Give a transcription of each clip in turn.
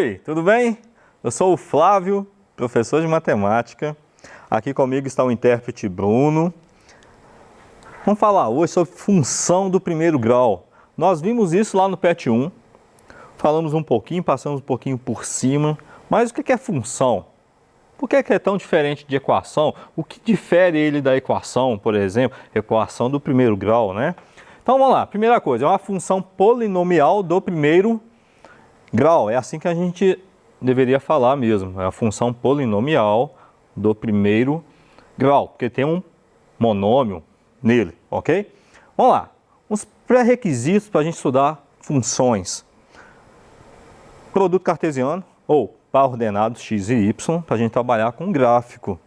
Oi, tudo bem? Eu sou o Flávio, professor de matemática. Aqui comigo está o intérprete Bruno. Vamos falar hoje sobre função do primeiro grau. Nós vimos isso lá no PET 1. Falamos um pouquinho, passamos um pouquinho por cima. Mas o que é função? Por que é tão diferente de equação? O que difere ele da equação, por exemplo, equação do primeiro grau, né? Então vamos lá, primeira coisa, é uma função polinomial do primeiro grau. É assim que a gente deveria falar mesmo, é a função polinomial do primeiro grau, porque tem um monômio nele, ok? Vamos lá, uns pré-requisitos para a gente estudar funções. Produto cartesiano, ou par ordenado x e y, para a gente trabalhar com gráfico.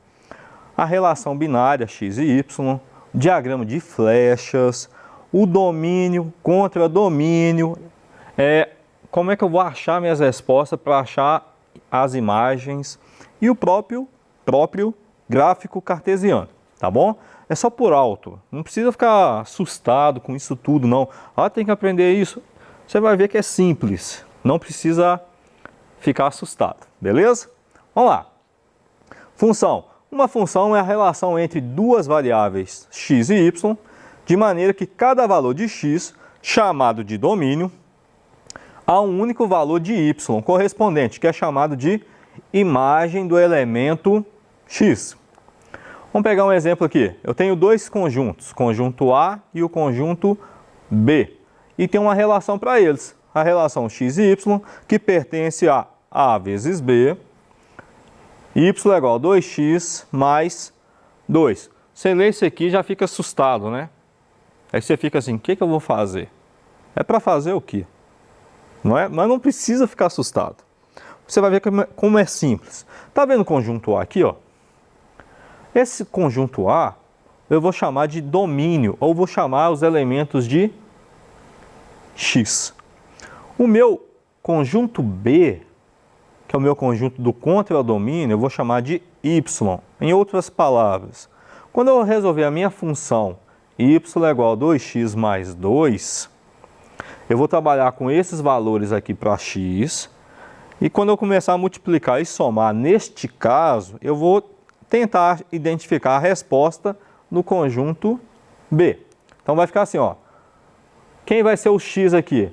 A relação binária x e y, diagrama de flechas, o domínio contra domínio, como é que eu vou achar minhas respostas para achar as imagens e o próprio gráfico cartesiano, tá bom? É só por alto, não precisa ficar assustado com isso tudo não. Tem que aprender isso, você vai ver que é simples, não precisa ficar assustado, beleza? Vamos lá. Função. Uma função é a relação entre duas variáveis x e y, de maneira que cada valor de x, chamado de domínio, há um único valor de y correspondente, que é chamado de imagem do elemento x. Vamos pegar um exemplo aqui. Eu tenho dois conjuntos, conjunto A e o conjunto B. E tem uma relação para eles, a relação x e y, que pertence a A vezes B, y é igual a 2x mais 2. Você lê isso aqui e já fica assustado, né? Aí você fica assim, o que eu vou fazer? É para fazer o quê? Não é? Mas não precisa ficar assustado. Você vai ver como é simples. Tá vendo o conjunto A aqui, ó? Esse conjunto A, eu vou chamar de domínio, ou vou chamar os elementos de x. O meu conjunto B, que é o meu conjunto do contradomínio, eu vou chamar de y. Em outras palavras, quando eu resolver a minha função y é igual a 2x mais 2, eu vou trabalhar com esses valores aqui para x, e quando eu começar a multiplicar e somar, neste caso, eu vou tentar identificar a resposta no conjunto B. Então vai ficar assim, ó. Quem vai ser o x aqui?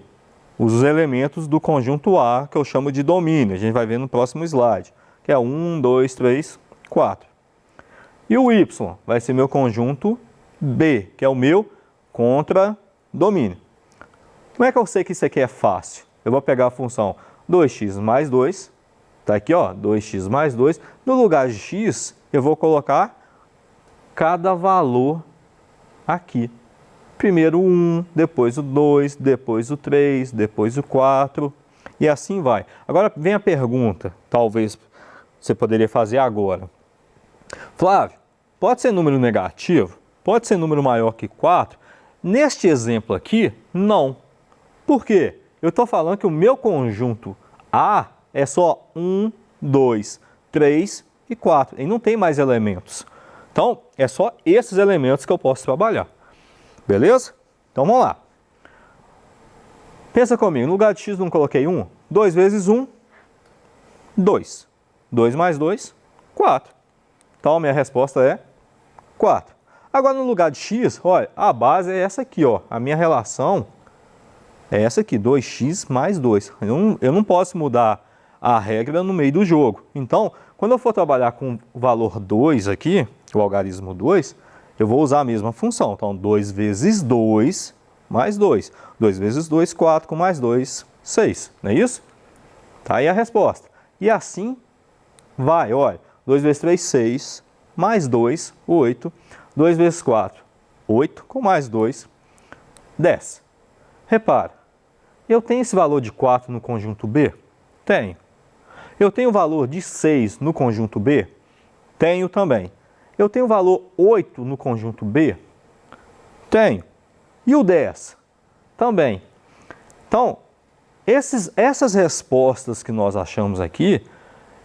Os elementos do conjunto A, que eu chamo de domínio. A gente vai ver no próximo slide, que é 1, 2, 3, 4. E o y vai ser meu conjunto B, que é o meu contradomínio. Como é que eu sei que isso aqui é fácil? Eu vou pegar a função 2x mais 2, tá aqui, ó, 2x mais 2. No lugar de x, eu vou colocar cada valor aqui. Primeiro o 1, depois o 2, depois o 3, depois o 4 e assim vai. Agora vem a pergunta, talvez você poderia fazer agora. Flávio, pode ser número negativo? Pode ser número maior que 4? Neste exemplo aqui, não. Por quê? Eu estou falando que o meu conjunto A é só 1, 2, 3 e 4. Ele não tem mais elementos. Então, é só esses elementos que eu posso trabalhar. Beleza? Então vamos lá. Pensa comigo, no lugar de x não coloquei 1? 2 vezes 1, 2. 2 mais 2, 4. Então a minha resposta é 4. Agora no lugar de x, olha, a base é essa aqui, ó. A minha relação é essa aqui, 2x mais 2. Eu não posso mudar a regra no meio do jogo. Então, quando eu for trabalhar com o valor 2 aqui, o algarismo 2, eu vou usar a mesma função. Então, 2 vezes 2 mais 2. 2 vezes 2, 4, com mais 2, 6. Não é isso? Tá aí a resposta. E assim vai, olha. 2 vezes 3, 6. Mais 2, 8. 2 vezes 4, 8. Com mais 2, 10. Repara, eu tenho esse valor de 4 no conjunto B? Tenho. Eu tenho o valor de 6 no conjunto B? Tenho também. Eu tenho o valor 8 no conjunto B? Tenho. E o 10? Também. Então, essas respostas que nós achamos aqui,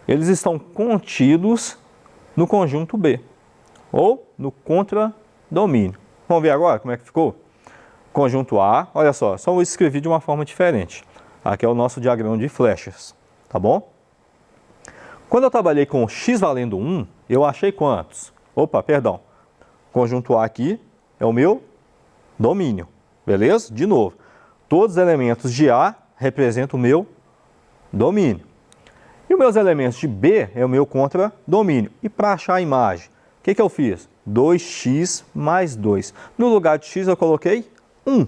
eles estão contidos no conjunto B, ou no contradomínio. Vamos ver agora como é que ficou? Conjunto A, olha só eu escrevi de uma forma diferente. Aqui é o nosso diagrama de flechas. tá bom? Quando eu trabalhei com x valendo 1, eu achei quantos? Opa, perdão. Conjunto A aqui é o meu domínio, beleza? De novo, todos os elementos de A representam o meu domínio. E os meus elementos de B é o meu contradomínio. E para achar a imagem, o que eu fiz? 2x mais 2. No lugar de x eu coloquei 1.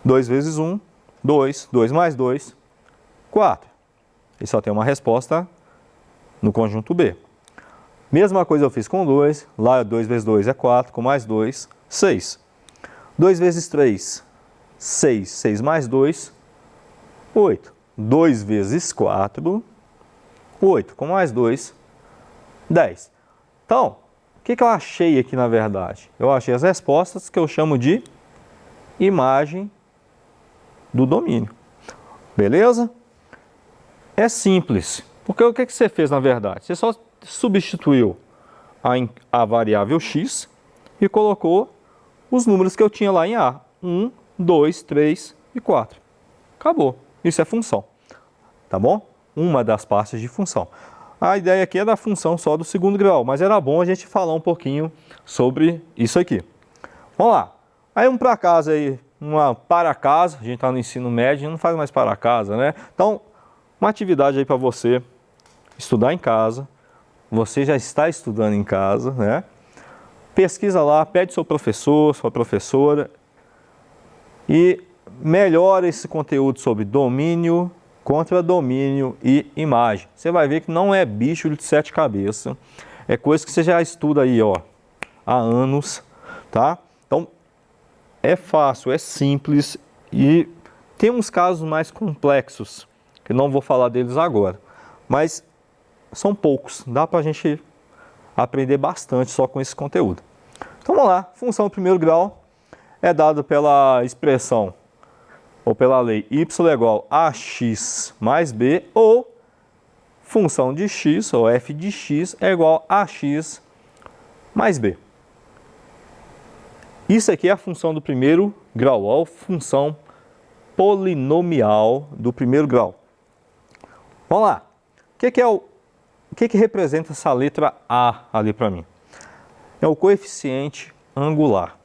2 vezes 1, 2. 2 mais 2, 4. E só tem uma resposta no conjunto B. Mesma coisa eu fiz com 2. Lá 2 vezes 2 é 4. Com mais 2, 6. 2 vezes 3, 6. 6 mais 2, 8. 2 vezes 4, 8. Com mais 2, 10. Então, o que eu achei aqui na verdade? Eu achei as respostas que eu chamo de imagem do domínio. Beleza? É simples. Porque o que você fez na verdade? Você só substituiu a variável x e colocou os números que eu tinha lá em A. 1, 2, 3 e 4. Acabou. Isso é função. Tá bom? Uma das partes de função. A ideia aqui é da função só do segundo grau, mas era bom a gente falar um pouquinho sobre isso aqui. Vamos lá. Aí vamos para casa aí, uma para casa, a gente está no ensino médio, não faz mais para casa, né? Então, uma atividade aí para você estudar em casa. Você já está estudando em casa, né? Pesquisa lá, pede seu professor, sua professora e melhora esse conteúdo sobre domínio, contradomínio e imagem. Você vai ver que não é bicho de 7 cabeças, é coisa que você já estuda aí, ó, há anos, tá? Então, é fácil, é simples e tem uns casos mais complexos, que não vou falar deles agora, mas são poucos, dá pra gente aprender bastante só com esse conteúdo. Então vamos lá, função do primeiro grau é dada pela expressão ou pela lei y é igual a x mais b, ou função de x, ou f de x, é igual a x mais b. Isso aqui é a função do primeiro grau, ou função polinomial do primeiro grau. Vamos lá. O que representa essa letra A ali para mim? É o coeficiente angular.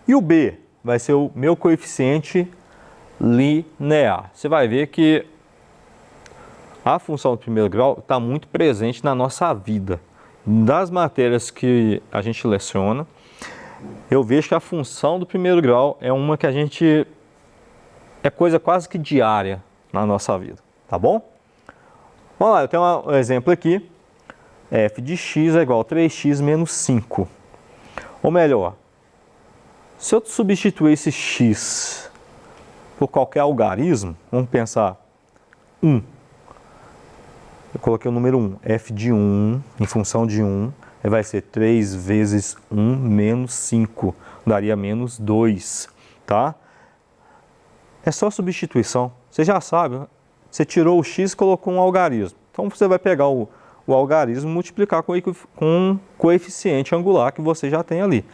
E o B vai ser o meu coeficiente linear. Você vai ver que a função do primeiro grau está muito presente na nossa vida. Das matérias que a gente leciona, eu vejo que a função do primeiro grau é uma que é coisa quase que diária na nossa vida, tá bom? Vamos lá, eu tenho um exemplo aqui. F de x é igual a 3x menos 5. Ou melhor, se eu substituir esse x por qualquer algarismo, vamos pensar 1. Eu coloquei o número 1, f de 1, em função de 1, vai ser 3 vezes 1 menos 5, daria menos 2, tá? É só substituição, você já sabe, você tirou o x e colocou um algarismo. Então você vai pegar o algarismo e multiplicar com um coeficiente angular que você já tem ali.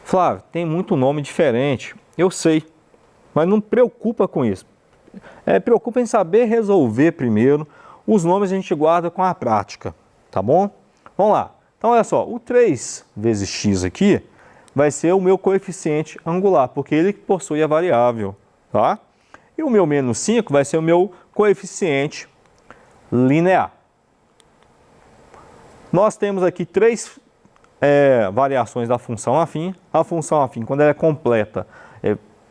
Flávio, tem muito nome diferente, eu sei, mas não preocupa com isso. Preocupa em saber resolver primeiro. Os nomes a gente guarda com a prática, tá bom? Vamos lá. Então, olha só, o 3 vezes x aqui vai ser o meu coeficiente angular, porque ele possui a variável, tá? E o meu menos 5 vai ser o meu coeficiente linear. Nós temos aqui três variações da função afim. A função afim, quando ela é completa,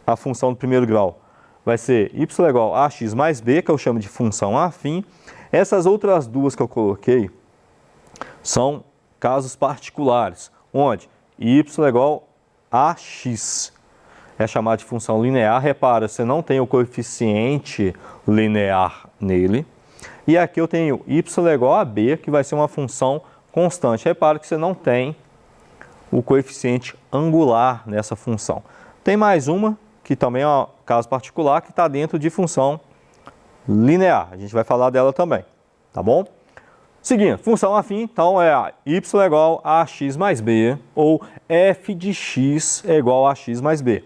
a função do primeiro grau vai ser y igual a x mais b, que eu chamo de função afim. Essas outras duas que eu coloquei são casos particulares, onde y igual a x é chamado de função linear. Repara, você não tem o coeficiente linear nele. E aqui eu tenho y igual a b, que vai ser uma função constante. Repara que você não tem o coeficiente angular nessa função. Tem mais uma, que também é um caso particular, que está dentro de função linear. A gente vai falar dela também, tá bom? Seguindo, função afim, então é a y igual a x mais b, ou f de x é igual a x mais b.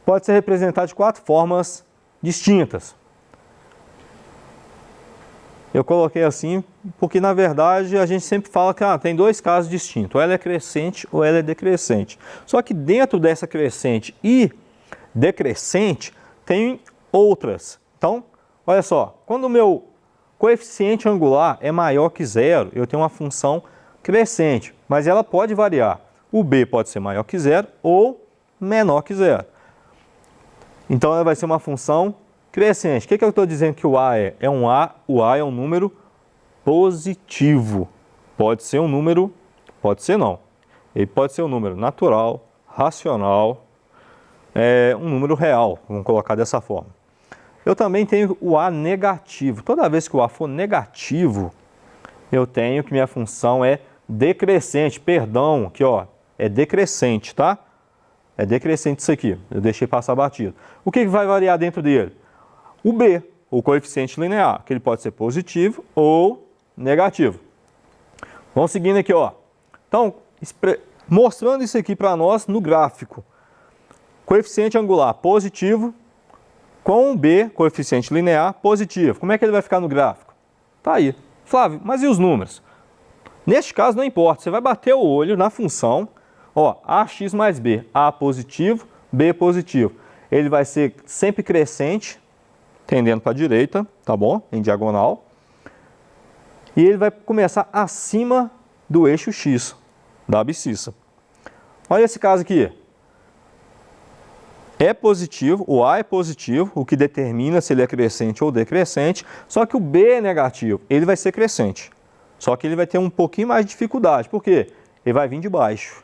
Pode ser representado de 4 formas distintas. Eu coloquei assim porque, na verdade, a gente sempre fala que tem dois casos distintos, ou ela é crescente ou ela é decrescente. Só que dentro dessa crescente e decrescente, tem outras. Então, olha só, quando o meu coeficiente angular é maior que zero, eu tenho uma função crescente, mas ela pode variar. O b pode ser maior que zero ou menor que zero. Então, ela vai ser uma função crescente. O que eu estou dizendo que o A é? O A é um número positivo. Pode ser um número, pode ser não. Ele pode ser um número natural, racional, um número real, vamos colocar dessa forma. Eu também tenho o A negativo. Toda vez que o A for negativo, eu tenho que minha função é decrescente. Perdão, aqui ó, é decrescente, tá? É decrescente isso aqui, eu deixei passar batido. O que vai variar dentro dele? O B, o coeficiente linear, que ele pode ser positivo ou negativo. Vamos seguindo aqui, ó. Então, mostrando isso aqui para nós no gráfico. Coeficiente angular positivo com o B, coeficiente linear, positivo. Como é que ele vai ficar no gráfico? Tá aí. Flávio, mas e os números? Neste caso não importa, você vai bater o olho na função, ó, AX mais B, A positivo, B positivo. Ele vai ser sempre crescente, tendendo para a direita, tá bom? Em diagonal. E ele vai começar acima do eixo X, da abscissa. Olha esse caso aqui. É positivo, o A é positivo, o que determina se ele é crescente ou decrescente, só que o B é negativo, ele vai ser crescente. Só que ele vai ter um pouquinho mais de dificuldade, por quê? Ele vai vir de baixo,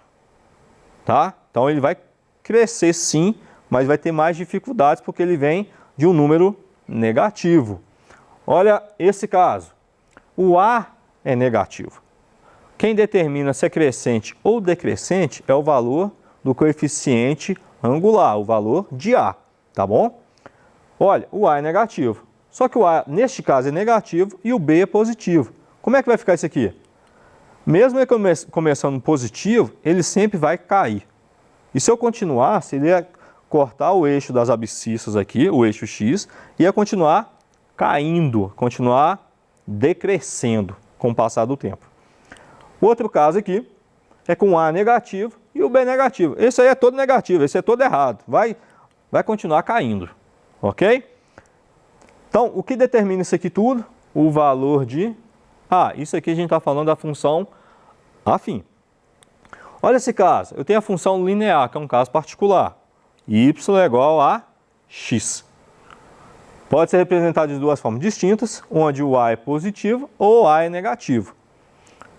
tá? Então ele vai crescer sim, mas vai ter mais dificuldades porque ele vem de um número negativo. Olha esse caso, o A é negativo. Quem determina se é crescente ou decrescente é o valor do coeficiente angular, o valor de A, tá bom? Olha, o A é negativo, só que o A neste caso é negativo e o B é positivo. Como é que vai ficar isso aqui? Mesmo ele começando positivo, ele sempre vai cair. E se eu continuar, se ele cortar o eixo das abscissas aqui, o eixo X, ia continuar caindo, continuar decrescendo com o passar do tempo. O outro caso aqui é com o A negativo e o B negativo. Esse aí é todo negativo, esse é todo errado. Vai continuar caindo, ok? Então, o que determina isso aqui tudo? O valor de... isso aqui a gente está falando da função afim. Olha esse caso, eu tenho a função linear, que é um caso particular. Y é igual a x. Pode ser representado de duas formas distintas, onde o A é positivo ou o A é negativo.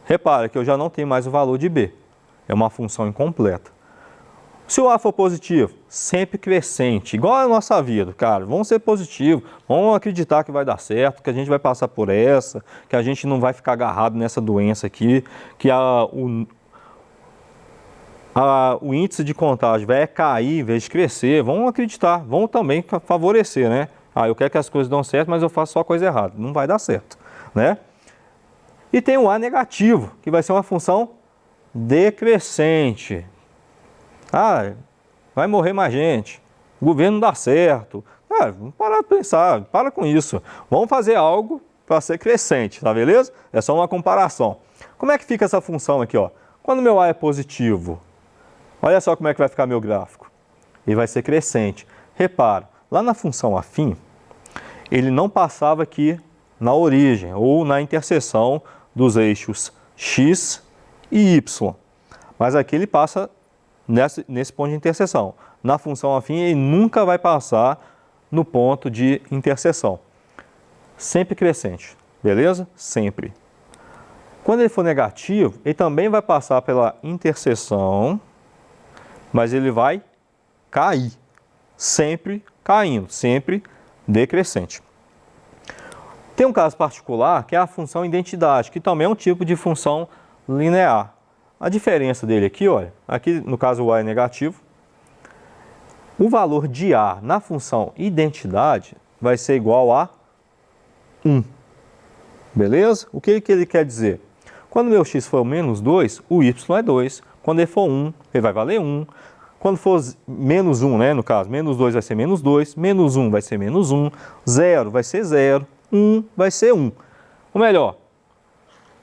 Repara que eu já não tenho mais o valor de B. É uma função incompleta. Se o A for positivo, sempre crescente, igual a nossa vida, cara, vamos ser positivos, vamos acreditar que vai dar certo, que a gente vai passar por essa, que a gente não vai ficar agarrado nessa doença aqui, que o índice de contágio vai cair em vez de crescer. Vamos acreditar, vamos também favorecer, né? Eu quero que as coisas dão certo, mas eu faço só a coisa errada. Não vai dar certo, né? E tem o A negativo, que vai ser uma função decrescente. Vai morrer mais gente, o governo não dá certo. Vamos parar de pensar, para com isso. Vamos fazer algo para ser crescente, tá beleza? É só uma comparação. Como é que fica essa função aqui, ó? Quando meu A é positivo, olha só como é que vai ficar meu gráfico. Ele vai ser crescente. Repara, lá na função afim, ele não passava aqui na origem ou na interseção dos eixos X e Y. Mas aqui ele passa nesse ponto de interseção. Na função afim, ele nunca vai passar no ponto de interseção. Sempre crescente, beleza? Sempre. Quando ele for negativo, ele também vai passar pela interseção, mas ele vai cair. Sempre caindo, sempre decrescente. Tem um caso particular que é a função identidade, que também é um tipo de função linear. A diferença dele aqui, olha, aqui no caso o A é negativo. O valor de A na função identidade vai ser igual a 1. Beleza? O que ele quer dizer? Quando meu x for menos 2, o y é 2. Quando ele for 1, ele vai valer 1. Quando for menos 1, né, no caso, menos 2 vai ser menos 2, menos 1 vai ser menos 1, 0 vai ser 0, 1 vai ser 1. Ou melhor,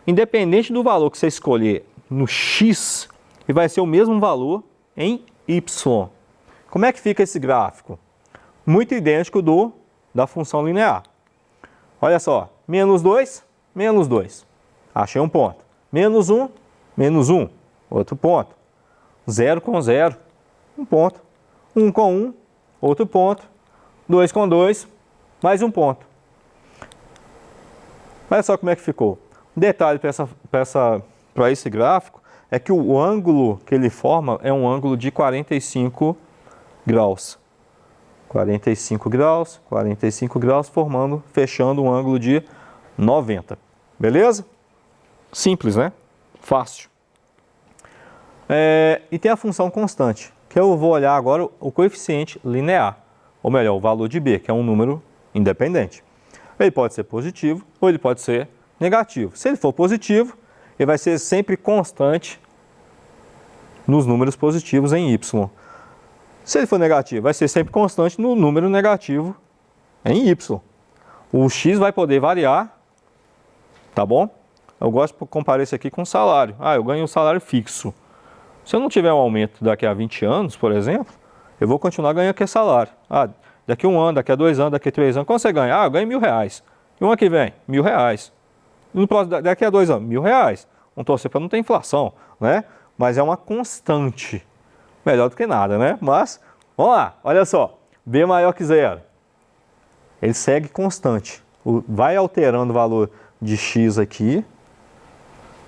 independente do valor que você escolher no x, ele vai ser o mesmo valor em y. Como é que fica esse gráfico? Muito idêntico da função linear. Olha só, menos 2, menos 2. Achei um ponto. Menos 1, menos 1. Outro ponto. 0 com 0, um ponto. 1 com 1, outro ponto. 2 com 2, mais um ponto. Olha só como é que ficou. Um detalhe para esse gráfico é que o ângulo que ele forma é um ângulo de 45 graus. 45 graus, fechando um ângulo de 90. Beleza? Simples, né? Fácil. E tem a função constante, que eu vou olhar agora o coeficiente linear, ou melhor, o valor de b, que é um número independente. Ele pode ser positivo ou ele pode ser negativo. Se ele for positivo, ele vai ser sempre constante nos números positivos em y. Se ele for negativo, vai ser sempre constante no número negativo em y. O x vai poder variar, tá bom? Eu gosto de comparar isso aqui com o salário. Eu ganho um salário fixo. Se eu não tiver um aumento daqui a 20 anos, por exemplo, eu vou continuar ganhando aquele salário. Daqui a 1 ano, daqui a 2 anos, daqui a 3 anos, quanto você ganha? Eu ganho R$1.000. E o ano que vem? R$1.000. Daqui a 2 anos, R$1.000. Vamos torcer para não ter inflação, né? Mas é uma constante. Melhor do que nada, né? Mas, vamos lá, olha só. B maior que 0. Ele segue constante. Vai alterando o valor de x aqui,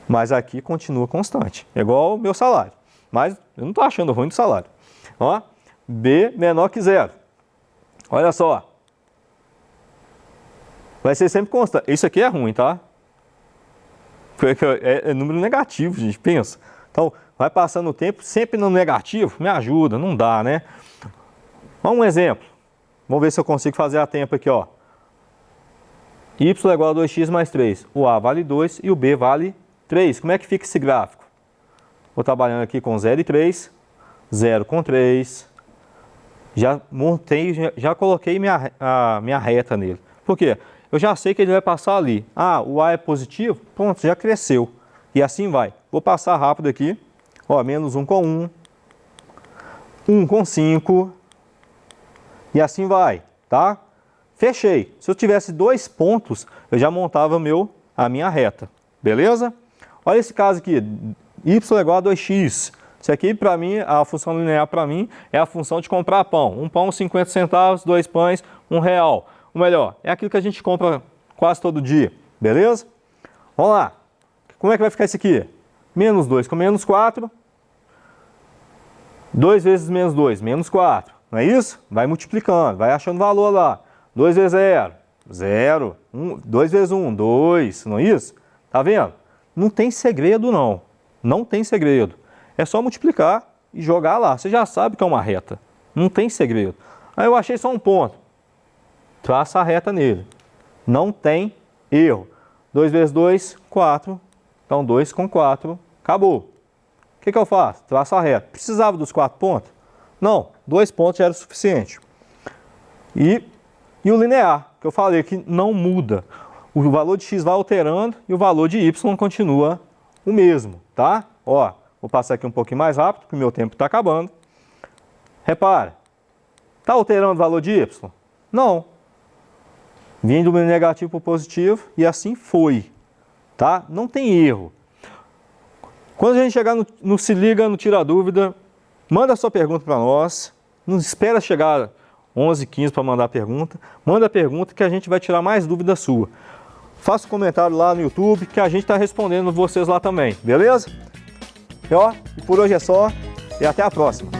mas aqui continua constante. É igual o meu salário. Mas eu não estou achando ruim do salário. Ó, B menor que 0. Olha só. Vai ser sempre constante. Isso aqui é ruim, tá? É número negativo, gente. Pensa. Então, vai passando o tempo, sempre no negativo, me ajuda, não dá, né? Vamos um exemplo. Vamos ver se eu consigo fazer a tempo aqui, ó. Y é igual a 2x mais 3. O A vale 2 e o B vale 3. Como é que fica esse gráfico? Vou trabalhando aqui com 0 e 3. 0 com 3. Já montei, já coloquei minha reta nele. Por quê? Eu já sei que ele vai passar ali. O A é positivo? Pronto, já cresceu. E assim vai. Vou passar rápido aqui. Ó, menos 1 com 1. 1 com 5. E assim vai, tá? Fechei. Se eu tivesse 2 pontos, eu já montava a minha reta. Beleza? Olha esse caso aqui. Y é igual a 2x. Isso aqui, para mim, a função linear para mim é a função de comprar pão. Um pão, 50 centavos, 2 pães, R$1. Ou melhor, é aquilo que a gente compra quase todo dia. Beleza? Vamos lá. Como é que vai ficar isso aqui? Menos 2 com menos 4. 2 vezes menos 2, menos 4. Não é isso? Vai multiplicando, vai achando valor lá. 2 vezes 0, 0. 2 vezes 1, 2. Não é isso? Tá vendo? Não tem segredo, não. Não tem segredo. É só multiplicar e jogar lá. Você já sabe que é uma reta. Não tem segredo. Aí eu achei só um ponto. Traça a reta nele. Não tem erro. 2 vezes 2, 4. Então 2 com 4. Acabou. O que eu faço? Traço a reta. Precisava dos 4 pontos? Não. 2 pontos já era o suficiente. E o linear, que eu falei que não muda. O valor de x vai alterando e o valor de y continua o mesmo, tá? Ó, vou passar aqui um pouquinho mais rápido, porque o meu tempo está acabando. Repara, está alterando o valor de y? Não. Vindo do negativo para o positivo e assim foi, tá? Não tem erro. Quando a gente chegar no Se Liga, no Tira Dúvida, manda a sua pergunta para nós. Não espera chegar 11h15 para mandar a pergunta. Manda a pergunta que a gente vai tirar mais dúvida sua. Faça um comentário lá no YouTube que a gente está respondendo vocês lá também, beleza? E por hoje é só e até a próxima.